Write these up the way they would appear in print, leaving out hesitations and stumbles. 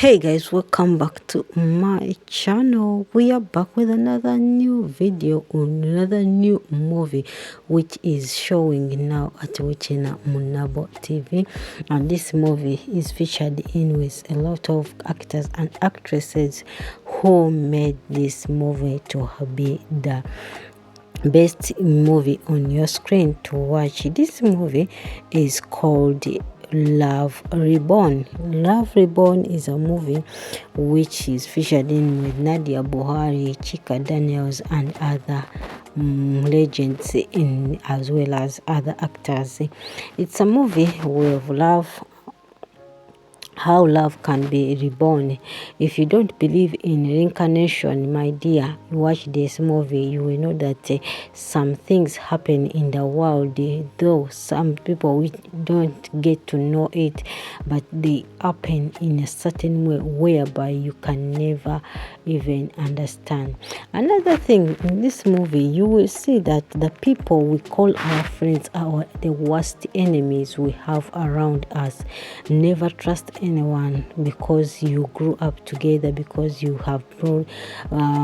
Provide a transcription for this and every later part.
Hey guys, welcome back to my channel. We are back with another new video on another new movie which is showing now at uchenna mbunabo TV, and this movie is featured in with a lot of actors and actresses who made this movie to be the best movie on your screen to watch. This movie is called Love Reborn. Love Reborn is a movie which is featured in with NADIA, BUARI, CHIKE, Daniels, and other legends in as well as other actors. It's a movie with love, how love can be reborn. If you don't believe in reincarnation, my dear, you watch this movie, you will know that some things happen in the world, though some people we don't get to know it, but they happen in a certain way whereby you can never even understand. Another thing, in this movie you will see that the people we call our friends are the worst enemies we have around us. Never trust anyone because you grew up together, because you have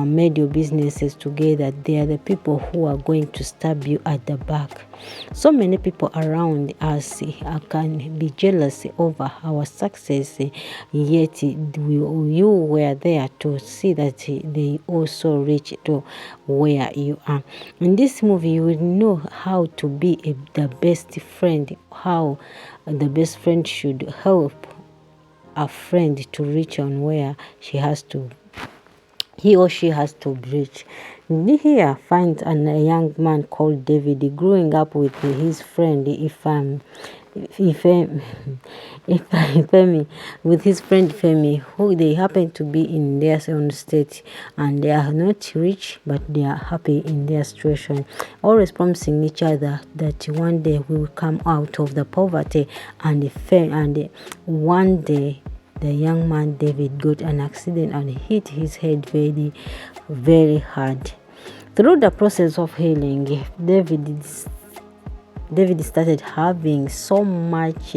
made your businesses together. They are the people who are going to stab you at the back. So many people around us can be jealous over our success, yet you were there to see that they also reach to where you are. In this movie you will know how to be the best friend, how the best friend should help a friend to reach on where he or she has to reach. Here finds a young man called David growing up with his friend Ifemi, with his friend Femi, who they happen to be in their own state, and they are not rich but they are happy in their situation, always promising each other that one day we will come out of the poverty and one day the young man David got an accident and hit his head very, very hard. Through the process of healing, David started having so much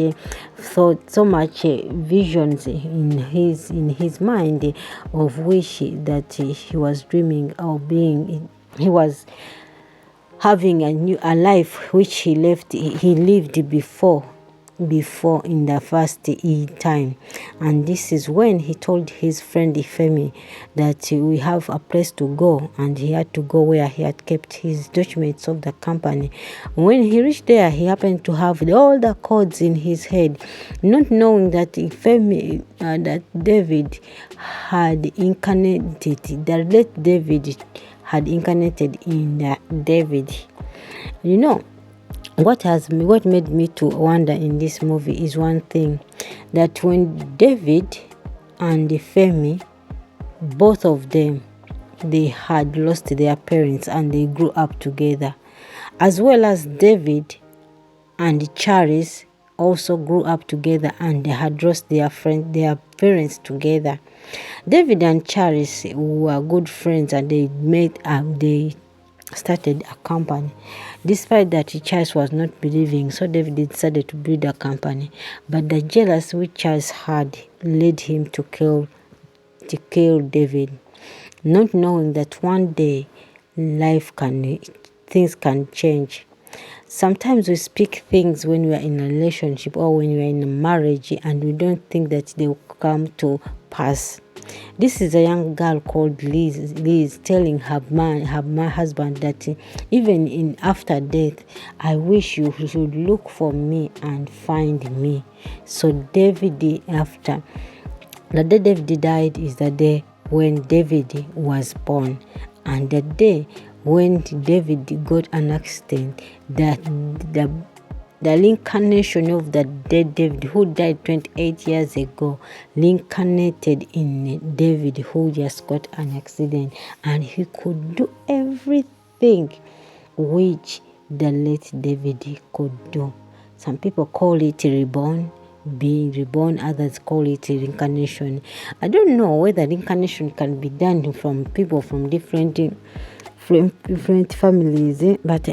thought, so much visions in his mind, of which that he was dreaming of being. He was having a life which he lived before in the first time. And this is when he told his friend Ifemi that we have a place to go, and he had to go where he had kept his documents of the company. When he reached there, he happened to have all the codes in his head, not knowing that Ifemi that David had incarnated, the late David had incarnated in David. You know, what made me to wonder in this movie is one thing, that when David and Femi, both of them, they had lost their parents and they grew up together, as well as David and Charles also grew up together and they had lost their parents together. David and Charles were good friends and they started a company. Despite that, Charles was not believing, so David decided to build a company. But the jealousy which Charles had led him to kill David, not knowing that one day things can change. Sometimes we speak things when we are in a relationship or when we are in a marriage and we don't think that they will come to pass. This is a young girl called Liz telling her husband that even in after death, I wish you should look for me and find me. So David, after the day David died, is the day when David was born, and the day when David got an accident, that the incarnation of the dead David who died 28 years ago incarnated in David who just got an accident, and he could do everything which the late David could do. Some people call it reborn, being reborn, others call it reincarnation. I don't know whether reincarnation can be done from people from different different families, but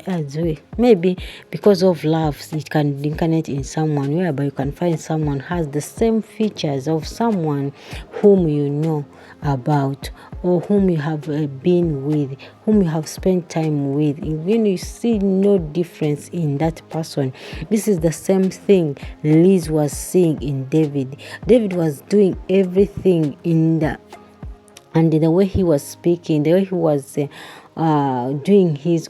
maybe because of love, it can incarnate in someone, whereby you can find someone has the same features of someone whom you know about, or whom you have been with, whom you have spent time with. When you see no difference in that person, this is the same thing Liz was seeing in David. David was doing everything and the way he was speaking, the way he was doing his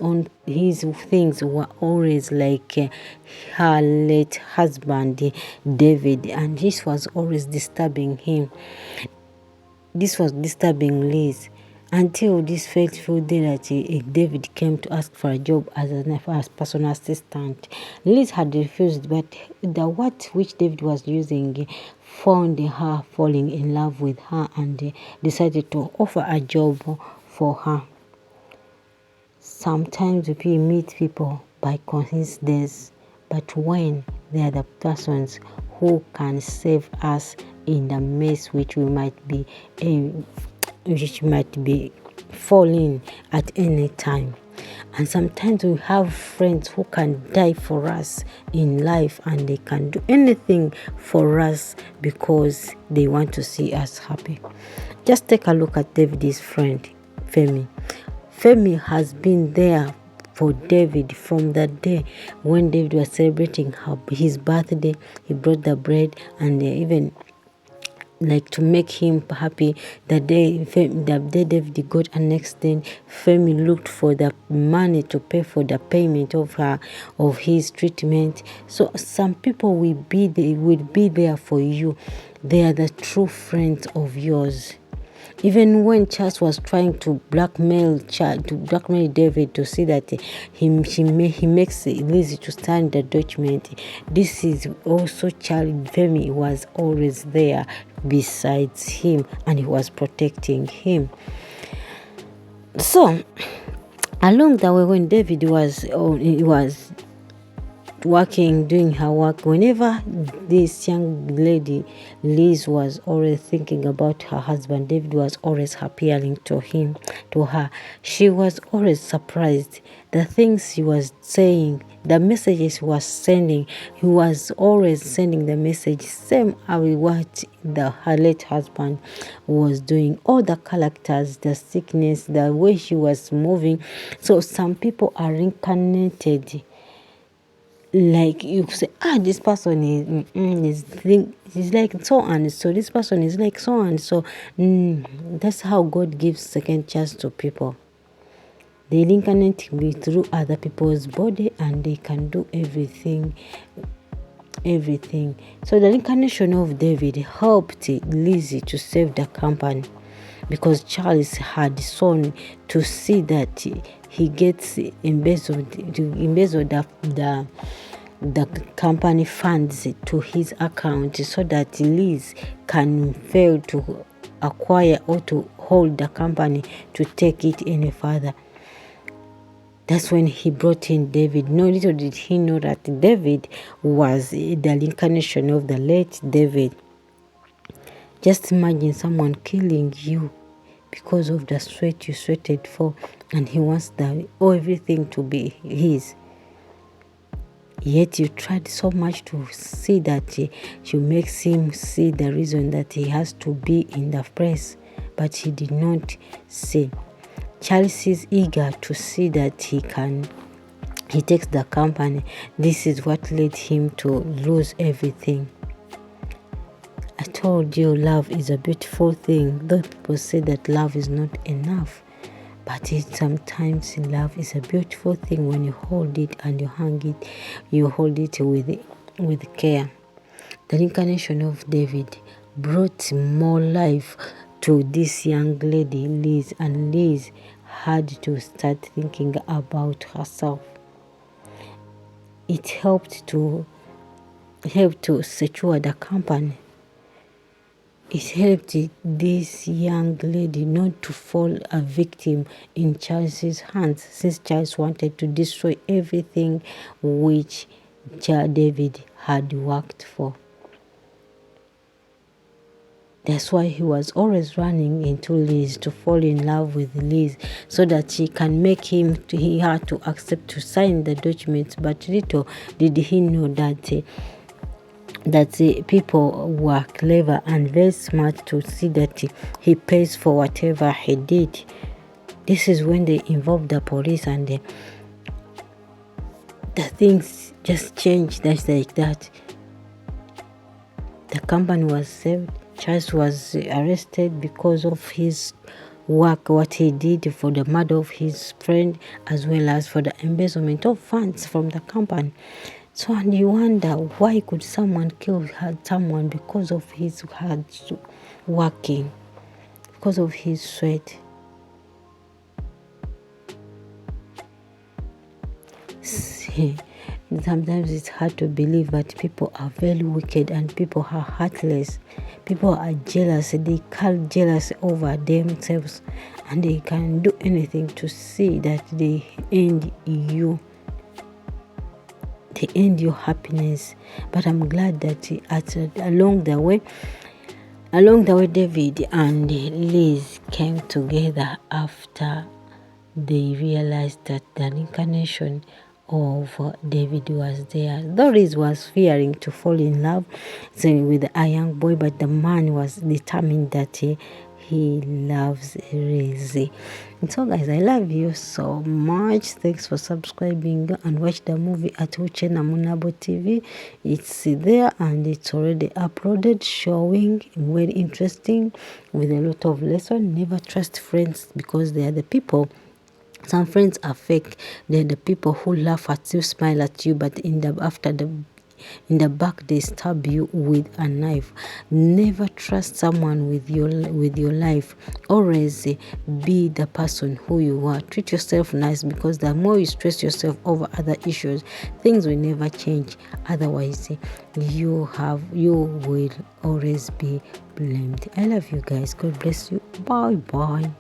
things were always like her late husband David, and this was always disturbing him. This was disturbing Liz until this fateful day that David came to ask for a job as a personal assistant. Liz had refused, but the what which David was using found her falling in love with her and decided to offer a job for her. Sometimes we meet people by coincidence, but when they are the persons who can save us in the mess which we might be falling at any time. And sometimes we have friends who can die for us in life, and they can do anything for us because they want to see us happy. Just take a look at David's friend, Femi. Femi has been there for David from that day when David was celebrating his birthday. He brought the bread and even like to make him happy. The day David got an accident, Femi looked for the money to pay for the payment of his treatment. So some people will be there for you. They are the true friends of yours. Even when Charles was trying to blackmail David to see that he makes Lizzie to stand the judgment, this is also Charlie. Femi was always there besides him, and he was protecting him. So along the way, when David was working, doing her work, whenever this young lady Liz was always thinking about her husband, David was always appealing to her. She was always surprised. The things he was saying, the messages he was sending, he was always sending the message same as what her late husband was doing. All the characters, the sickness, the way she was moving. So some people are incarnated. Like you say, this person is like so and so. This person is like so and so. That's how God gives second chance to people. They incarnate through other people's body, and they can do everything. So the incarnation of David helped Lizzie to save the company, because Charles had sown to see that he gets embezzled the company funds to his account, so that Liz can fail to acquire or to hold the company to take it any further. That's when he brought in David. No little did he know that David was the incarnation of the late David. Just imagine someone killing you because of the sweat you sweated for, and he wants everything to be his. Yet you tried so much to see that you makes him see the reason that he has to be in the press, but he did not see. Charles is eager to see that he takes the company. This is what led him to lose everything. I told you love is a beautiful thing. Though people say that love is not enough, but sometimes love is a beautiful thing when you hold it and you hang it. You hold it with care. The incarnation of David brought more life to this young lady Liz, and Liz had to start thinking about herself. It helped to secure the company. It helped this young lady not to fall a victim in Charles's hands, since Charles wanted to destroy everything which David had worked for. That's why he was always running into Liz to fall in love with Liz so that she can make he had to accept to sign the documents. But little did he know that people were clever and very smart to see that he pays for whatever he did. This is when they involved the police, and the things just changed. That's like that. The company was saved. Charles was arrested because of his work, what he did for the murder of his friend, as well as for the embezzlement of funds from the company. So, and you wonder, why could someone kill someone because of his hard working, because of his sweat? See, sometimes it's hard to believe, but people are very wicked and people are heartless. People are jealous. They can't jealous over themselves, and they can do anything to see that they end you. They end your happiness. But I'm glad that along the way, David and Liz came together after they realized that the incarnation of David was there. Though Liz was fearing to fall in love with a young boy, but the man was determined that he loves Liz. And so guys, I love you so much. Thanks for subscribing, and watch the movie at Uchenna Mbunabo TV. It's there and it's already uploaded, showing very interesting with a lot of lesson. Never trust friends because they are the people. Some friends are fake. They're the people who laugh at you, smile at you, but in the back they stab you with a knife. Never trust someone with your life. Always be the person who you are. Treat yourself nice, because the more you stress yourself over other issues, things will never change. Otherwise, you will always be blamed. I love you guys. God bless you. Bye bye.